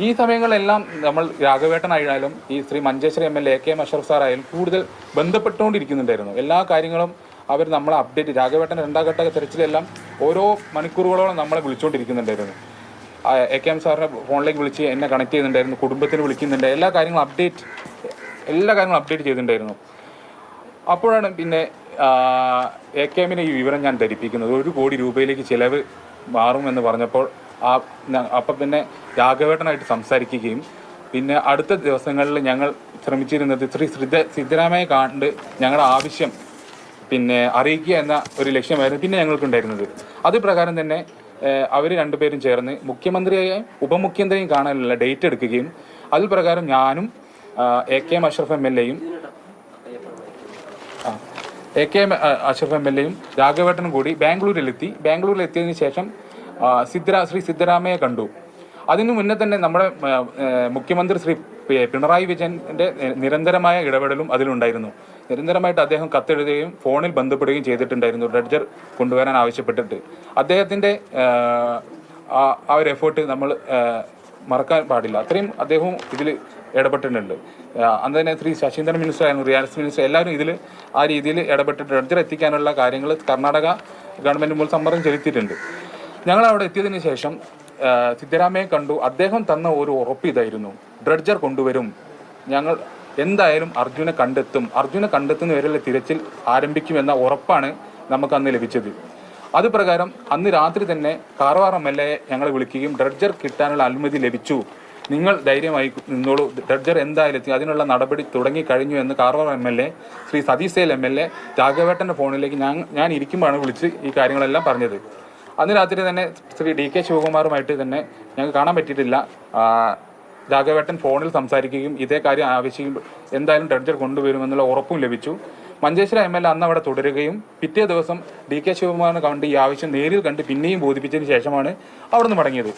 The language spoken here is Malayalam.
ഈ സമയങ്ങളിലെല്ലാം നമ്മൾ രാഘവേട്ടനായാലും ഈ Shri Manjeshwaram M L A K Ashraf സാറായാലും കൂടുതൽ ബന്ധപ്പെട്ടുകൊണ്ടിരിക്കുന്നുണ്ടായിരുന്നു. എല്ലാ കാര്യങ്ങളും അവർ നമ്മളെ അപ്ഡേറ്റ്, രാഘവേട്ടൻ രണ്ടാം ഘട്ട തെരച്ചിലെല്ലാം ഓരോ മണിക്കൂറുകളോളം നമ്മളെ വിളിച്ചുകൊണ്ടിരിക്കുന്നുണ്ടായിരുന്നു. എ കെ എം സാറിനെ ഫോണിലേക്ക് വിളിച്ച് എന്നെ കണക്ട് ചെയ്യുന്നുണ്ടായിരുന്നു, കുടുംബത്തിന് വിളിക്കുന്നുണ്ട്, എല്ലാ കാര്യങ്ങളും അപ്ഡേറ്റ് ചെയ്തിട്ടുണ്ടായിരുന്നു. അപ്പോഴാണ് പിന്നെ എ കെ എമ്മിനെ ഈ വിവരം ഞാൻ ധരിപ്പിക്കുന്നത് 1 കോടി രൂപയിലേക്ക് ചിലവ് മാറുമെന്ന് പറഞ്ഞപ്പോൾ അപ്പം പിന്നെ രാഘവേട്ടനായിട്ട് സംസാരിക്കുകയും പിന്നെ അടുത്ത ദിവസങ്ങളിൽ ഞങ്ങൾ ശ്രമിച്ചിരുന്നത് ശ്രീ സിദ്ധരാമയ്യ കണ്ട് ഞങ്ങളുടെ ആവശ്യം പിന്നെ അറിയിക്കുക എന്ന ഒരു ലക്ഷ്യമായിരുന്നു പിന്നെ ഞങ്ങൾക്കുണ്ടായിരുന്നത്. അത് പ്രകാരം തന്നെ അവർ രണ്ടുപേരും ചേർന്ന് മുഖ്യമന്ത്രിയെയും ഉപമുഖ്യമന്ത്രിയും കാണാനുള്ള ഡേറ്റ് എടുക്കുകയും അതിൽ പ്രകാരം ഞാനും A K M Ashraf M L എയും രാഘവേട്ടനും കൂടി ബാംഗ്ലൂരിലെത്തിയതിനു ശേഷം ശ്രീ സിദ്ധരാമയ്യ കണ്ടു. അതിനു മുന്നേ തന്നെ നമ്മുടെ മുഖ്യമന്ത്രി ശ്രീ പിണറായി വിജയൻ്റെ നിരന്തരമായ ഇടപെടലും അതിലുണ്ടായിരുന്നു. നിരന്തരമായിട്ട് അദ്ദേഹം കത്തെഴുതുകയും ഫോണിൽ ബന്ധപ്പെടുകയും ചെയ്തിട്ടുണ്ടായിരുന്നു ഡ്രഡ്ജർ കൊണ്ടുവരാൻ ആവശ്യപ്പെട്ടിട്ട്. അദ്ദേഹത്തിൻ്റെ ആ ഒരു എഫേർട്ട് നമ്മൾ മറക്കാൻ പാടില്ല. അത്രയും അദ്ദേഹവും ഇതിൽ ഇടപെട്ടിട്ടുണ്ട്. അന്ന് തന്നെ ശ്രീ ശശീന്ദ്രൻ മിനിസ്റ്റർ ആയിരുന്നു, റിയാലിറ്റി മിനിസ്റ്റർ, എല്ലാവരും ഇതിൽ ആ രീതിയിൽ ഇടപെട്ടിട്ട് ഡ്രഡ്ജർ എത്തിക്കാനുള്ള കാര്യങ്ങൾ കർണാടക ഗവൺമെൻറ് മുതൽ സമ്മർദ്ദം ചെലുത്തിയിട്ടുണ്ട്. ഞങ്ങൾ അവിടെ എത്തിയതിന് ശേഷം സിദ്ധരാമയ്യ കണ്ടു. അദ്ദേഹം തന്ന ഒരു ഉറപ്പ് ഇതായിരുന്നു, ഡ്രഡ്ജർ കൊണ്ടുവരും, ഞങ്ങൾ എന്തായാലും അർജുനെ കണ്ടെത്തുന്ന വരെയുള്ള തിരച്ചിൽ ആരംഭിക്കുമെന്ന ഉറപ്പാണ് നമുക്ക് അന്ന് ലഭിച്ചത്. അതുപ്രകാരം അന്ന് രാത്രി തന്നെ കാർവാർ എം എൽ എ ഞങ്ങളെ വിളിക്കുകയും ഡ്രഡ്ജർ കിട്ടാനുള്ള അനുമതി ലഭിച്ചു, നിങ്ങൾ ധൈര്യമായി നിന്നോളൂ, ഡ്രഡ്ജർ എന്തായാലും എത്തി, അതിനുള്ള നടപടി തുടങ്ങിക്കഴിഞ്ഞു എന്ന് Karwar M L A Shri Satish M L A രാഘവേട്ടൻ്റെ ഫോണിലേക്ക് ഞാൻ ഇരിക്കുമ്പോഴാണ് വിളിച്ച് ഈ കാര്യങ്ങളെല്ലാം പറഞ്ഞത്. അന്ന് രാത്രി തന്നെ ശ്രീ ഡി കെ ശിവകുമാറുമായിട്ട് തന്നെ ഞങ്ങൾക്ക് കാണാൻ പറ്റിയിട്ടില്ല. രാഘവേട്ടൻ ഫോണിൽ സംസാരിക്കുകയും ഇതേ കാര്യം ആവശ്യം എന്തായാലും ഡ്രഡ്ജർ കൊണ്ടുവരുമെന്നുള്ള ഉറപ്പും ലഭിച്ചു. മഞ്ചേശ്വരം എം എൽ എ അന്ന് അവിടെ തുടരുകയും പിറ്റേ ദിവസം ഡി കെ ശിവകുമാറിനെ കണ്ട് ഈ ആവശ്യം നേരിൽ കണ്ട് പിന്നെയും ബോധിപ്പിച്ചതിന് ശേഷമാണ് അവിടെ നിന്ന് മടങ്ങിയത്.